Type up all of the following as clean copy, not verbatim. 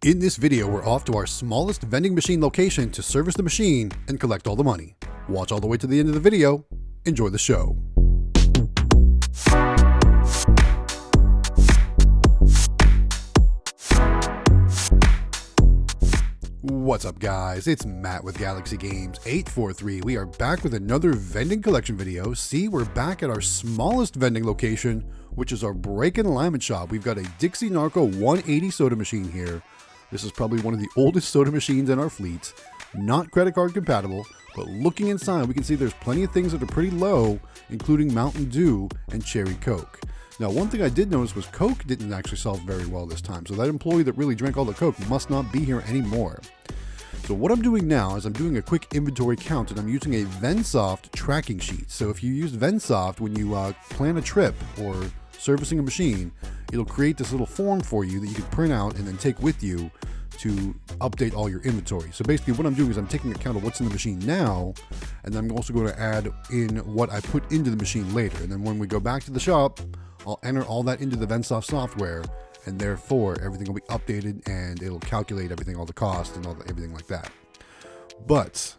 In this video, we're off to our smallest vending machine location to service the machine and collect all the money. Watch all the way to the end of the video. Enjoy the show. What's up, guys? It's Matt with Galaxy Games 843. We are back with another vending collection video. See, we're back at our smallest vending location, which is our break-in alignment shop. We've got a Dixie Narco 180 soda machine here. This is probably one of the oldest soda machines in our fleet. Not credit card compatible, but looking inside, we can see there's plenty of things that are pretty low, including Mountain Dew and Cherry Coke. Now, one thing I did notice was Coke didn't actually sell very well this time, so that employee that really drank all the Coke must not be here anymore. So what I'm doing now is I'm doing a quick inventory count, and I'm using a Vensoft tracking sheet. So if you use Vensoft when you plan a trip or servicing a machine, it'll create this little form for you that you can print out and then take with you to update all your inventory. So basically what I'm doing is I'm taking account of what's in the machine now, and then I'm also going to add in what I put into the machine later. And then when we go back to the shop, I'll enter all that into the Vensoft software, and therefore everything will be updated and it'll calculate everything, all the cost and everything like that. But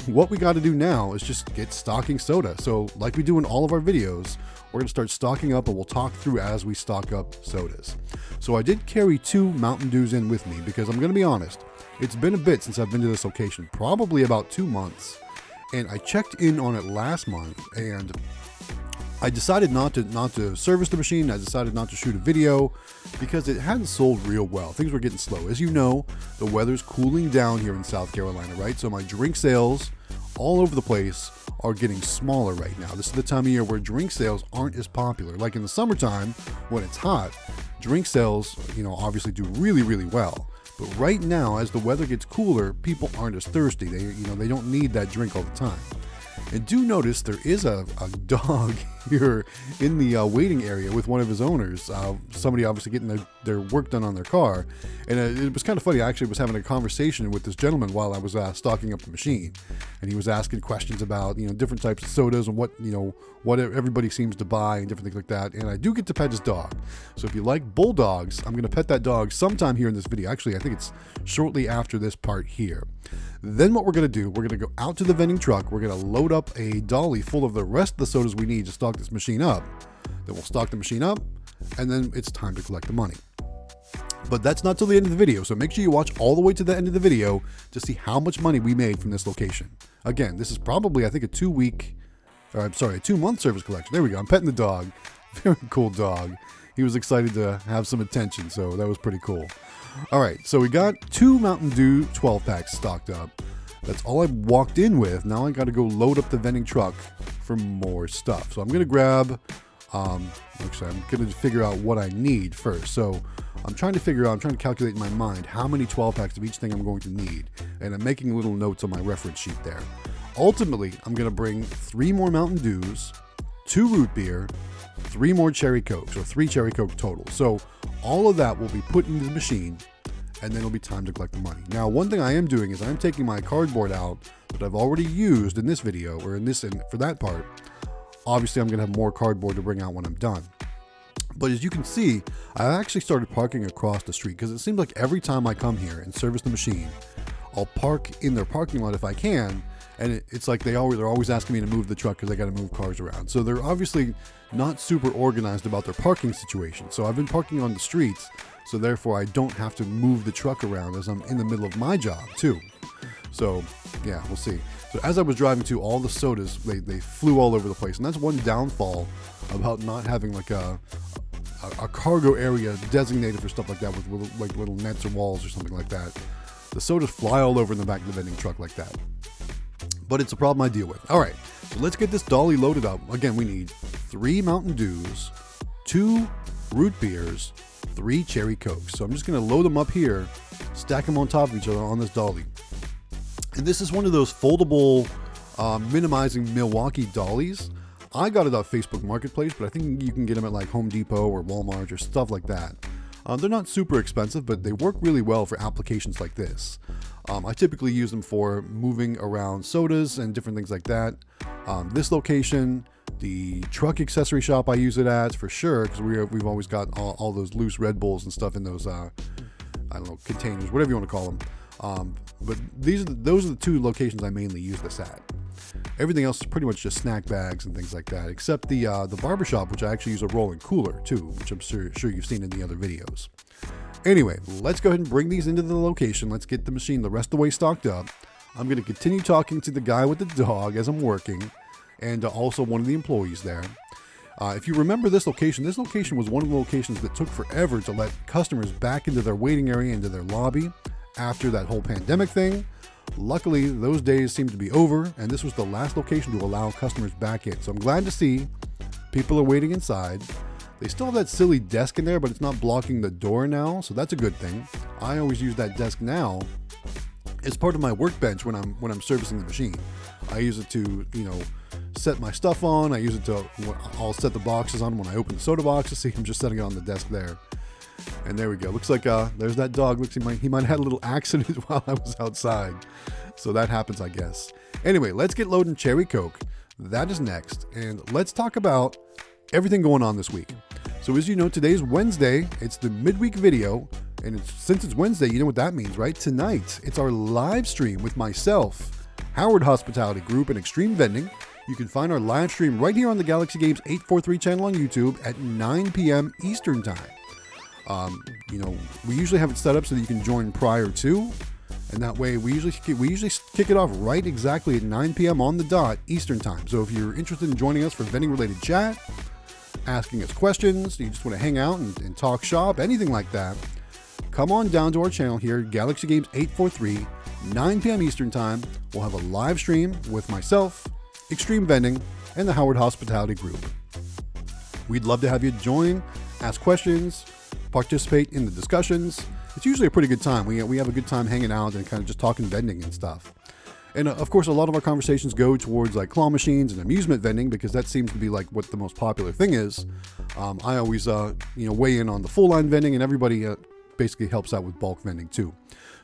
what we got to do now is just get stocking soda. So like we do in all of our videos, we're going to start stocking up, and we'll talk through as we stock up sodas. So I did carry 2 Mountain Dews in with me because I'm going to be honest, it's been a bit since I've been to this location, probably about 2 months. And I checked in on it last month, and I decided not to service the machine. I decided not to shoot a video because it hadn't sold real well. Things were getting slow. As you know, the weather's cooling down here in South Carolina, right? So my drink sales all over the place are getting smaller right now. This is the time of year where drink sales aren't as popular. Like in the summertime, when it's hot, drink sales, obviously do really, really well. But right now, as the weather gets cooler, people aren't as thirsty. They don't need that drink all the time. And do notice there is a dog here in the waiting area with one of his owners. Somebody obviously getting their work done on their car. And it was kind of funny. I actually was having a conversation with this gentleman while I was stocking up the machine. And he was asking questions about, different types of sodas and what everybody seems to buy and different things like that. And I do get to pet his dog. So if you like bulldogs, I'm going to pet that dog sometime here in this video. Actually, I think it's shortly after this part here. Then what we're going to do, we're going to go out to the vending truck. We're going to load up a dolly full of the rest of the sodas we need to stock this machine up. Then we'll stock the machine up, and then it's time to collect the money. But that's not till the end of the video, so make sure you watch all the way to the end of the video to see how much money we made from this location. Again, this is probably, I think, a 2-month service collection. There we go. I'm petting the dog. Very cool dog. He was excited to have some attention, so that was pretty cool. All right, so we got 2 Mountain Dew 12 packs stocked up. That's all I walked in with. Now I got to go load up the vending truck for more stuff. So I'm going to grab, actually I'm going to figure out what I need first. So I'm trying to calculate in my mind how many 12 packs of each thing I'm going to need. And I'm making little notes on my reference sheet there. Ultimately, I'm going to bring 3 more Mountain Dews, 2 root beer, 3 more Cherry Cokes, or 3 Cherry Coke total. So all of that will be put into the machine, and then it'll be time to collect the money. Now, one thing I am doing is I'm taking my cardboard out that I've already used in this video, or for that part. Obviously, I'm going to have more cardboard to bring out when I'm done. But as you can see, I actually started parking across the street because it seems like every time I come here and service the machine, I'll park in their parking lot if I can. And it's like they're always asking me to move the truck because I got to move cars around. So they're obviously not super organized about their parking situation. So I've been parking on the streets, so therefore I don't have to move the truck around as I'm in the middle of my job too. So yeah, we'll see. So as I was driving to, all the sodas, they flew all over the place. And that's one downfall about not having like a cargo area designated for stuff like that with like little nets or walls or something like that. The sodas fly all over in the back of the vending truck like that. But it's a problem I deal with. All right, so let's get this dolly loaded up. Again, we need 3 Mountain Dews, 2 root beers, 3 Cherry Cokes. So I'm just gonna load them up here, stack them on top of each other on this dolly. And this is one of those foldable, minimizing Milwaukee dollies. I got it off Facebook Marketplace, but I think you can get them at like Home Depot or Walmart or stuff like that. They're not super expensive, but they work really well for applications like this. I typically use them for moving around sodas and different things like that. This location, the truck accessory shop I use it at for sure, because we've always got all those loose Red Bulls and stuff in those I don't know, containers, whatever you want to call them. But those are the two locations I mainly use this at. Everything else is pretty much just snack bags and things like that, except the barbershop, which I actually use a rolling cooler too, which I'm sure you've seen in the other videos. Anyway, let's go ahead and bring these into the location. Let's get the machine the rest of the way stocked up. I'm going to continue talking to the guy with the dog as I'm working, and also one of the employees there. If you remember this location was one of the locations that took forever to let customers back into their waiting area, into their lobby after that whole pandemic thing. Luckily, those days seem to be over, and this was the last location to allow customers back in. So I'm glad to see people are waiting inside. They still have that silly desk in there, but it's not blocking the door now, so that's a good thing. I always use that desk now as part of my workbench when I'm servicing the machine. I use it to, set my stuff on. I use it to, I'll set the boxes on when I open the soda boxes. See, I'm just setting it on the desk there. And there we go. Looks like there's that dog. Looks he might have had a little accident while I was outside. So that happens, I guess. Anyway, let's get loading Cherry Coke. That is next. And let's talk about everything going on this week. So as you know, today's Wednesday. It's the midweek video. And since it's Wednesday, you know what that means, right? Tonight, it's our live stream with myself, Howard Hospitality Group, and Extreme Vending. You can find our live stream right here on the Galaxy Games 843 channel on YouTube at 9 p.m. Eastern Time. We usually have it set up so that you can join prior to, and that way we usually kick it off right exactly at 9 p.m. on the dot Eastern Time. So if you're interested in joining us for vending related chat, asking us questions, you just want to hang out and talk shop, anything like that, come on down to our channel here, Galaxy Games 843, 9 p.m. Eastern Time. We'll have a live stream with myself, Extreme Vending, and the Howard Hospitality Group. We'd love to have you join, ask questions, participate in the discussions. It's usually a pretty good time. We have a good time hanging out and kind of just talking vending and stuff. And of course, a lot of our conversations go towards like claw machines and amusement vending, because that seems to be like what the most popular thing is. I always weigh in on the full line vending, and everybody basically helps out with bulk vending too.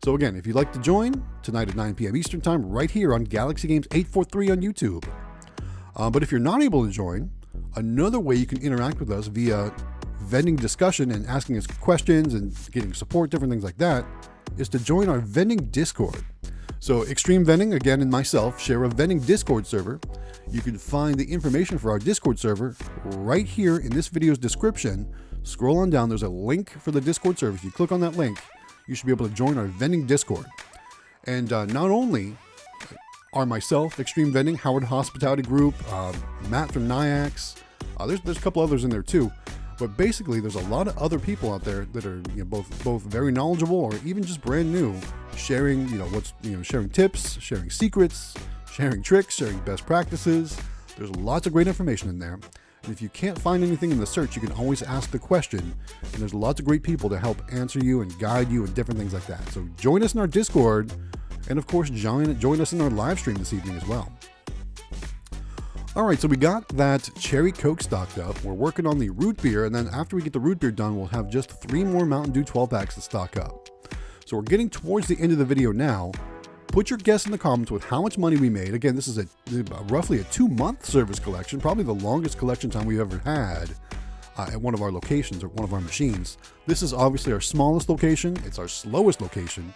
So again, if you'd like to join tonight at 9 p.m. Eastern Time, right here on Galaxy Games 843 on YouTube. But if you're not able to join, another way you can interact with us via vending discussion and asking us questions and getting support, different things like that, is to join our vending Discord. So Extreme Vending, again, and myself share a vending Discord server. You can find the information for our Discord server right here in this video's description. Scroll on down, there's a link for the Discord server. If you click on that link, you should be able to join our vending Discord. And not only are myself, Extreme Vending, Howard Hospitality Group, Matt from Nyax, there's a couple others in there too. But basically, there's a lot of other people out there that are both very knowledgeable or even just brand new, sharing sharing tips, sharing secrets, sharing tricks, sharing best practices. There's lots of great information in there. And if you can't find anything in the search, you can always ask the question. And there's lots of great people to help answer you and guide you and different things like that. So join us in our Discord, and of course, join us in our live stream this evening as well. All right, so we got that Cherry Coke stocked up. We're working on the root beer, and then after we get the root beer done, we'll have just 3 more Mountain Dew 12 packs to stock up. So we're getting towards the end of the video now. Put your guess in the comments with how much money we made. Again, this is roughly a 2-month service collection, probably the longest collection time we've ever had at one of our locations or one of our machines. This is obviously our smallest location. It's our slowest location.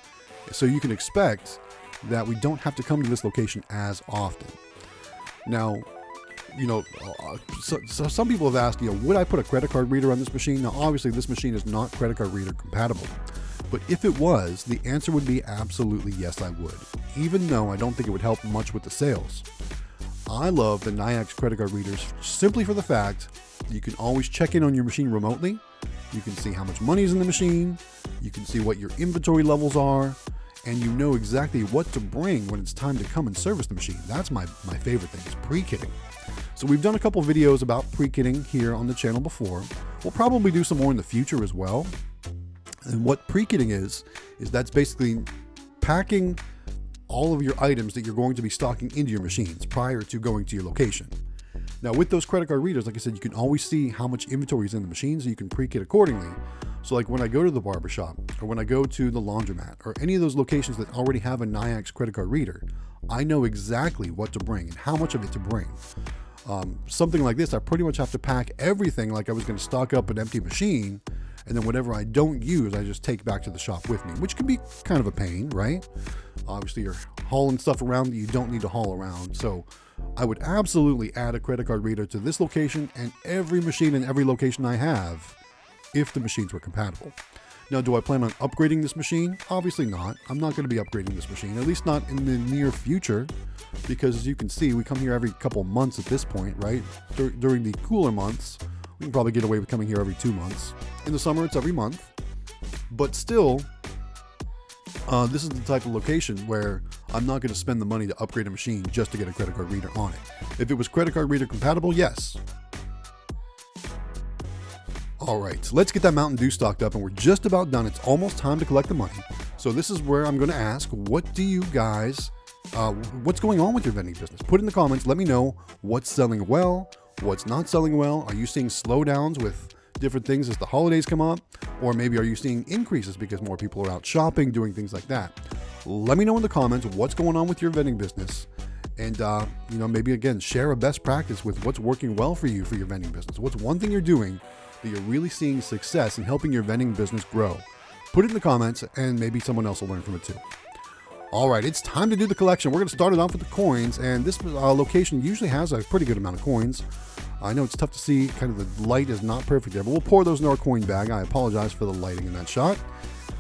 So you can expect that we don't have to come to this location as often. Now, so some people have asked, would I put a credit card reader on this machine? Now, obviously, this machine is not credit card reader compatible. But if it was, the answer would be absolutely yes, I would. Even though I don't think it would help much with the sales. I love the Nyax credit card readers simply for the fact that you can always check in on your machine remotely. You can see how much money is in the machine. You can see what your inventory levels are. And you know exactly what to bring when it's time to come and service the machine. That's my favorite thing, is pre-kitting. So we've done a couple videos about pre-kitting here on the channel before. We'll probably do some more in the future as well. And what pre-kitting is that's basically packing all of your items that you're going to be stocking into your machines prior to going to your location. Now with those credit card readers, like I said, you can always see how much inventory is in the machine, so you can pre-kit accordingly. So like when I go to the barbershop or when I go to the laundromat or any of those locations that already have a Nyax credit card reader, I know exactly what to bring and how much of it to bring. Something like this, I pretty much have to pack everything like I was going to stock up an empty machine, And then whatever I don't use, I just take back to the shop with me, which can be kind of a pain, right? Obviously, you're hauling stuff around that you don't need to haul around. So I would absolutely add a credit card reader to this location and every machine in every location I have, if the machines were compatible. Now, do I plan on upgrading this machine? Obviously not. I'm not going to be upgrading this machine, at least not in the near future, because as you can see, we come here every couple months at this point, right? During the cooler months, we can probably get away with coming here every 2 months. In the summer, it's every month. But still, this is the type of location where I'm not going to spend the money to upgrade a machine just to get a credit card reader on it. If it was credit card reader compatible, yes. All right, let's get that Mountain Dew stocked up, and we're just about done. It's almost time to collect the money. So this is where I'm going to ask, what do you guys, what's going on with your vending business? Put it in the comments. Let me know what's selling well, what's not selling well. Are you seeing slowdowns with different things as the holidays come up? Or maybe are you seeing increases because more people are out shopping, doing things like that? Let me know in the comments what's going on with your vending business. And, maybe again, share a best practice with what's working well for you for your vending business. What's one thing you're doing that you're really seeing success in helping your vending business grow? Put it in the comments and maybe someone else will learn from it too. All right, it's time to do the collection. We're going to start it off with the coins, and this location usually has a pretty good amount of coins. I know it's tough to see, kind of the light is not perfect there, but we'll pour those in our coin bag. I apologize for the lighting in that shot.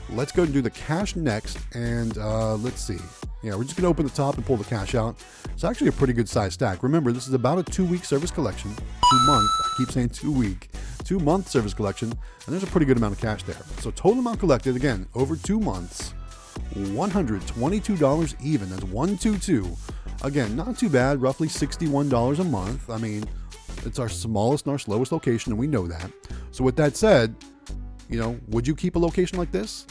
Let's go and do the cash next, and let's see. Yeah, we're just going to open the top and pull the cash out. It's actually a pretty good size stack. Remember, this is about a 2-week service collection. 2-month, I keep saying 2-week. 2-month service collection, and there's a pretty good amount of cash there. So total amount collected, again, over 2 months, $122 even. That's 122. Again, not too bad, roughly $61 a month. I mean, it's our smallest and our slowest location, and we know that. So with that said, would you keep a location like this?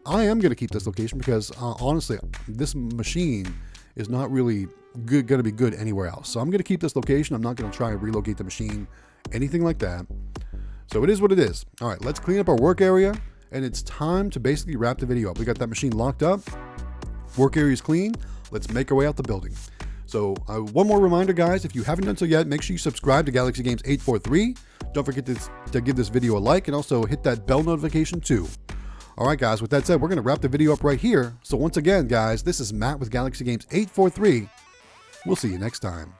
I am going to keep this location because honestly, this machine is not really going to be good anywhere else. So I'm going to keep this location. I'm not going to try and relocate the machine, anything like that. So it is what it is. All right, let's clean up our work area, and it's time to basically wrap the video up. We got that machine locked up. Work area is clean. Let's make our way out the building. So one more reminder, guys, if you haven't done so yet, make sure you subscribe to Galaxy Games 843. Don't forget to give this video a like and also hit that bell notification too. All right, guys, with that said, we're going to wrap the video up right here. So once again, guys, this is Matt with Galaxy Games 843. We'll see you next time.